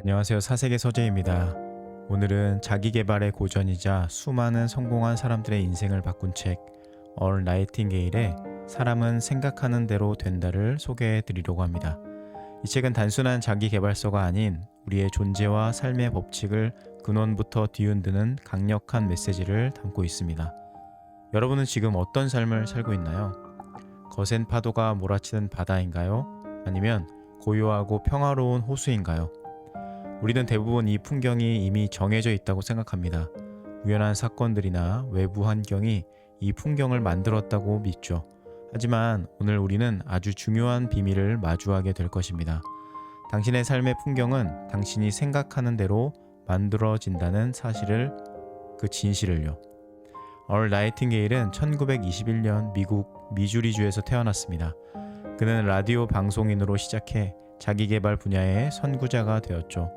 안녕하세요. 사세계 서재입니다. 오늘은 자기계발의 고전이자 수많은 성공한 사람들의 인생을 바꾼 책 나이팅게일의 사람은 생각하는 대로 된다를 소개해 드리려고 합니다. 이 책은 단순한 자기계발서가 아닌 우리의 존재와 삶의 법칙을 근원부터 뒤흔드는 강력한 메시지를 담고 있습니다. 여러분은 지금 어떤 삶을 살고 있나요? 거센 파도가 몰아치는 바다인가요? 아니면 고요하고 평화로운 호수인가요? 우리는 대부분 이 풍경이 이미 정해져 있다고 생각합니다. 우연한 사건들이나 외부 환경이 이 풍경을 만들었다고 믿죠. 하지만 오늘 우리는 아주 중요한 비밀을 마주하게 될 것입니다. 당신의 삶의 풍경은 당신이 생각하는 대로 만들어진다는 그 진실을요. 나이팅게일은 1921년 미국 미주리주에서 태어났습니다. 그는 라디오 방송인으로 시작해 자기계발 분야의 선구자가 되었죠.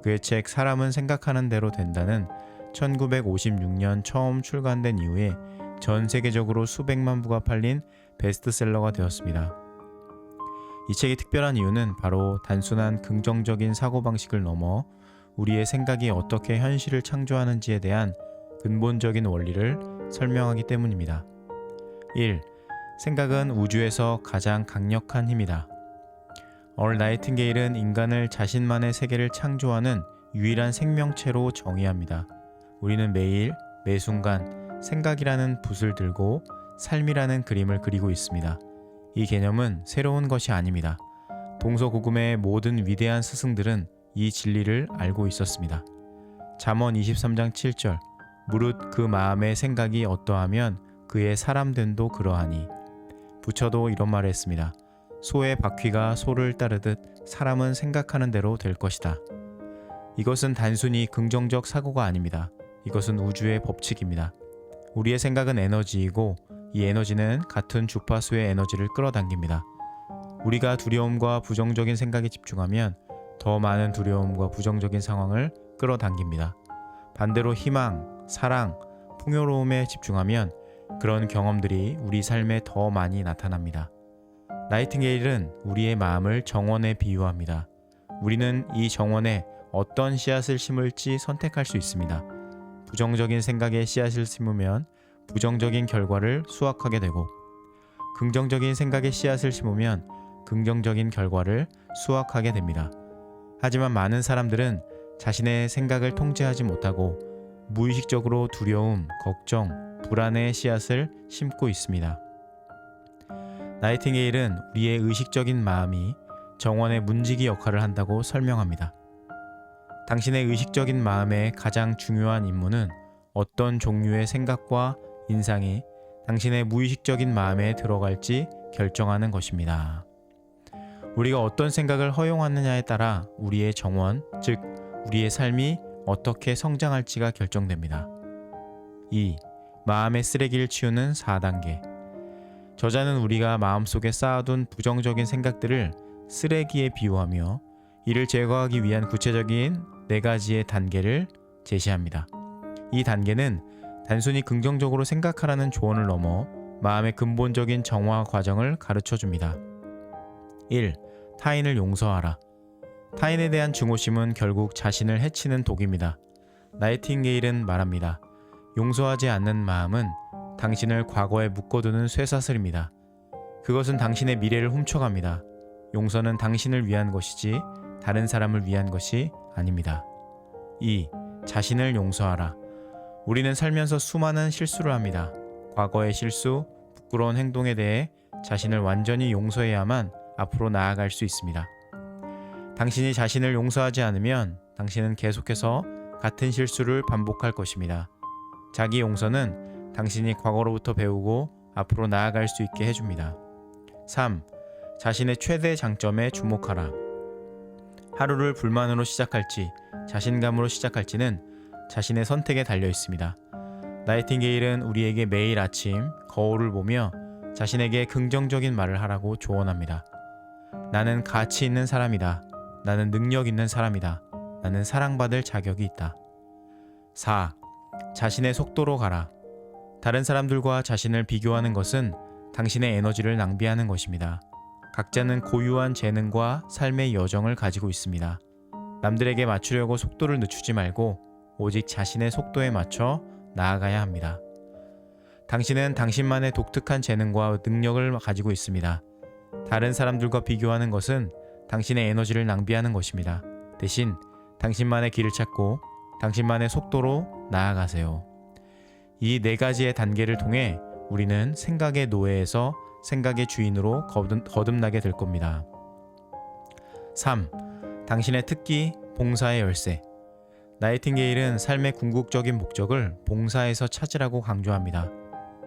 그의 책 사람은 생각하는 대로 된다는 1956년 처음 출간된 이후에 전 세계적으로 수백만 부가 팔린 베스트셀러가 되었습니다. 이 책이 특별한 이유는 바로 단순한 긍정적인 사고방식을 넘어 우리의 생각이 어떻게 현실을 창조하는지에 대한 근본적인 원리를 설명하기 때문입니다. 1. 생각은 우주에서 가장 강력한 힘이다. 나이팅게일은 인간을 자신만의 세계를 창조하는 유일한 생명체로 정의합니다. 우리는 매일, 매 순간 생각이라는 붓을 들고 삶이라는 그림을 그리고 있습니다. 이 개념은 새로운 것이 아닙니다. 동서고금의 모든 위대한 스승들은 이 진리를 알고 있었습니다. 잠언 23장 7절 무릇 그 마음의 생각이 어떠하면 그의 사람됨도 그러하니. 부처도 이런 말을 했습니다. 소의 바퀴가 소를 따르듯 사람은 생각하는 대로 될 것이다. 이것은 단순히 긍정적 사고가 아닙니다. 이것은 우주의 법칙입니다. 우리의 생각은 에너지이고 이 에너지는 같은 주파수의 에너지를 끌어당깁니다. 우리가 두려움과 부정적인 생각에 집중하면 더 많은 두려움과 부정적인 상황을 끌어당깁니다. 반대로 희망, 사랑, 풍요로움에 집중하면 그런 경험들이 우리 삶에 더 많이 나타납니다. 나이팅게일은 우리의 마음을 정원에 비유합니다. 우리는 이 정원에 어떤 씨앗을 심을지 선택할 수 있습니다. 부정적인 생각에 씨앗을 심으면 부정적인 결과를 수확하게 되고, 긍정적인 생각에 씨앗을 심으면 긍정적인 결과를 수확하게 됩니다. 하지만 많은 사람들은 자신의 생각을 통제하지 못하고 무의식적으로 두려움, 걱정, 불안의 씨앗을 심고 있습니다. 나이팅게일은 우리의 의식적인 마음이 정원의 문지기 역할을 한다고 설명합니다. 당신의 의식적인 마음의 가장 중요한 임무는 어떤 종류의 생각과 인상이 당신의 무의식적인 마음에 들어갈지 결정하는 것입니다. 우리가 어떤 생각을 허용하느냐에 따라 우리의 정원, 즉 우리의 삶이 어떻게 성장할지가 결정됩니다. 2. 마음의 쓰레기를 치우는 4단계. 저자는 우리가 마음속에 쌓아둔 부정적인 생각들을 쓰레기에 비유하며 이를 제거하기 위한 구체적인 4가지의 단계를 제시합니다. 이 단계는 단순히 긍정적으로 생각하라는 조언을 넘어 마음의 근본적인 정화 과정을 가르쳐 줍니다. 1. 타인을 용서하라. 타인에 대한 증오심은 결국 자신을 해치는 독입니다. 나이팅게일은 말합니다. 용서하지 않는 마음은 당신을 과거에 묶어두는 쇠사슬입니다. 그것은 당신의 미래를 훔쳐갑니다. 용서는 당신을 위한 것이지 다른 사람을 위한 것이 아닙니다. 2. 자신을 용서하라. 우리는 살면서 수많은 실수를 합니다. 과거의 실수, 부끄러운 행동에 대해 자신을 완전히 용서해야만 앞으로 나아갈 수 있습니다. 당신이 자신을 용서하지 않으면 당신은 계속해서 같은 실수를 반복할 것입니다. 자기 용서는 당신이 과거로부터 배우고 앞으로 나아갈 수 있게 해줍니다. 3. 자신의 최대 장점에 주목하라. 하루를 불만으로 시작할지 자신감으로 시작할지는 자신의 선택에 달려 있습니다. 나이팅게일은 우리에게 매일 아침 거울을 보며 자신에게 긍정적인 말을 하라고 조언합니다. 나는 가치 있는 사람이다. 나는 능력 있는 사람이다. 나는 사랑받을 자격이 있다. 4. 자신의 속도로 가라. 다른 사람들과 자신을 비교하는 것은 당신의 에너지를 낭비하는 것입니다. 각자는 고유한 재능과 삶의 여정을 가지고 있습니다. 남들에게 맞추려고 속도를 늦추지 말고 오직 자신의 속도에 맞춰 나아가야 합니다. 당신은 당신만의 독특한 재능과 능력을 가지고 있습니다. 다른 사람들과 비교하는 것은 당신의 에너지를 낭비하는 것입니다. 대신 당신만의 길을 찾고 당신만의 속도로 나아가세요. 이 4가지의 단계를 통해 우리는 생각의 노예에서 생각의 주인으로 거듭나게 될 겁니다. 3. 당신의 특기, 봉사의 열쇠. 나이팅게일은 삶의 궁극적인 목적을 봉사에서 찾으라고 강조합니다.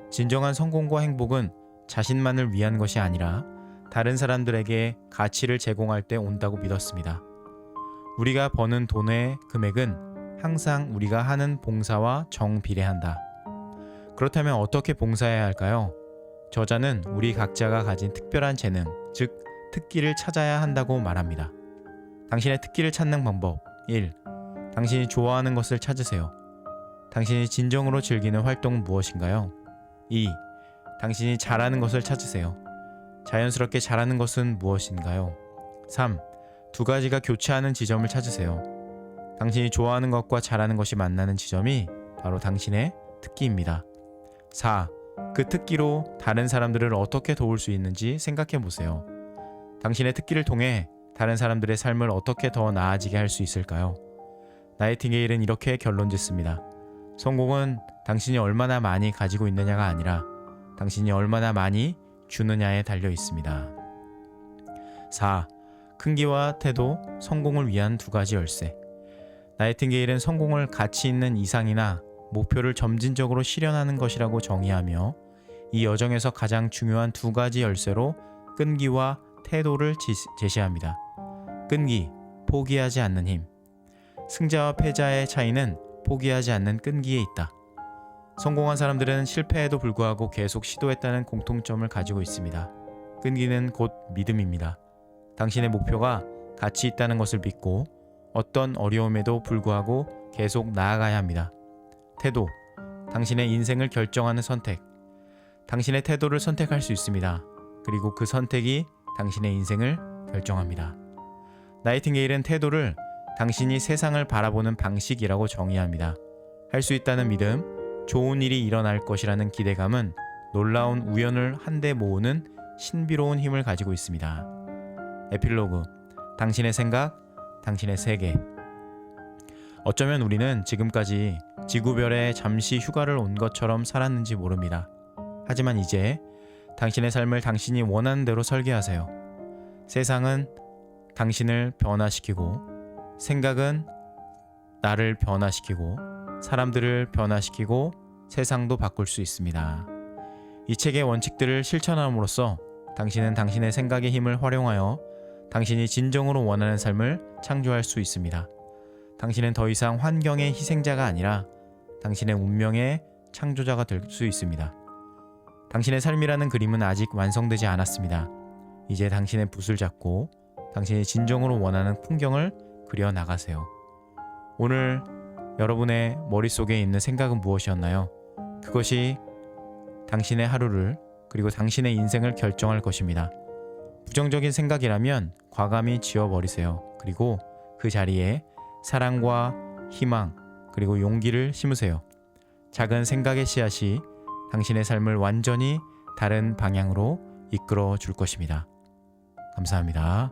진정한 성공과 행복은 자신만을 위한 것이 아니라 다른 사람들에게 가치를 제공할 때 온다고 믿었습니다. 우리가 버는 돈의 금액은 항상 우리가 하는 봉사와 정비례한다. 그렇다면 어떻게 봉사해야 할까요? 저자는 우리 각자가 가진 특별한 재능, 즉 특기를 찾아야 한다고 말합니다. 당신의 특기를 찾는 방법 1. 당신이 좋아하는 것을 찾으세요. 당신이 진정으로 즐기는 활동은 무엇인가요? 2. 당신이 잘하는 것을 찾으세요. 자연스럽게 잘하는 것은 무엇인가요? 3. 2가지가 교차하는 지점을 찾으세요. 당신이 좋아하는 것과 잘하는 것이 만나는 지점이 바로 당신의 특기입니다. 4. 그 특기로 다른 사람들을 어떻게 도울 수 있는지 생각해 보세요. 당신의 특기를 통해 다른 사람들의 삶을 어떻게 더 나아지게 할 수 있을까요? 나이팅게일은 이렇게 결론 짓습니다. 성공은 당신이 얼마나 많이 가지고 있느냐가 아니라 당신이 얼마나 많이 주느냐에 달려 있습니다. 4. 큰기와 태도, 성공을 위한 2가지 열쇠. 나이팅게일은 성공을 가치 있는 이상이나 목표를 점진적으로 실현하는 것이라고 정의하며 이 여정에서 가장 중요한 2가지 열쇠로 끈기와 태도를 제시합니다. 끈기, 포기하지 않는 힘. 승자와 패자의 차이는 포기하지 않는 끈기에 있다. 성공한 사람들은 실패에도 불구하고 계속 시도했다는 공통점을 가지고 있습니다. 끈기는 곧 믿음입니다. 당신의 목표가 가치 있다는 것을 믿고 어떤 어려움에도 불구하고 계속 나아가야 합니다. 태도, 당신의 인생을 결정하는 선택. 당신의 태도를 선택할 수 있습니다. 그리고 그 선택이 당신의 인생을 결정합니다. 나이팅게일은 태도를 당신이 세상을 바라보는 방식이라고 정의합니다. 할 수 있다는 믿음, 좋은 일이 일어날 것이라는 기대감은 놀라운 우연을 한데 모으는 신비로운 힘을 가지고 있습니다. 에필로그, 당신의 생각, 당신의 세계. 어쩌면 우리는 지금까지 지구별에 잠시 휴가를 온 것처럼 살았는지 모릅니다. 하지만 이제 당신의 삶을 당신이 원하는 대로 설계하세요. 세상은 당신을 변화시키고, 생각은 나를 변화시키고, 사람들을 변화시키고, 세상도 바꿀 수 있습니다. 이 책의 원칙들을 실천함으로써 당신은 당신의 생각의 힘을 활용하여 당신이 진정으로 원하는 삶을 창조할 수 있습니다. 당신은 더 이상 환경의 희생자가 아니라 당신의 운명의 창조자가 될 수 있습니다. 당신의 삶이라는 그림은 아직 완성되지 않았습니다. 이제 당신의 붓을 잡고 당신이 진정으로 원하는 풍경을 그려 나가세요. 오늘 여러분의 머릿속에 있는 생각은 무엇이었나요? 그것이 당신의 하루를 그리고 당신의 인생을 결정할 것입니다. 부정적인 생각이라면 과감히 지워버리세요. 그리고 그 자리에 사랑과 희망 그리고 용기를 심으세요. 작은 생각의 씨앗이 당신의 삶을 완전히 다른 방향으로 이끌어 줄 것입니다. 감사합니다.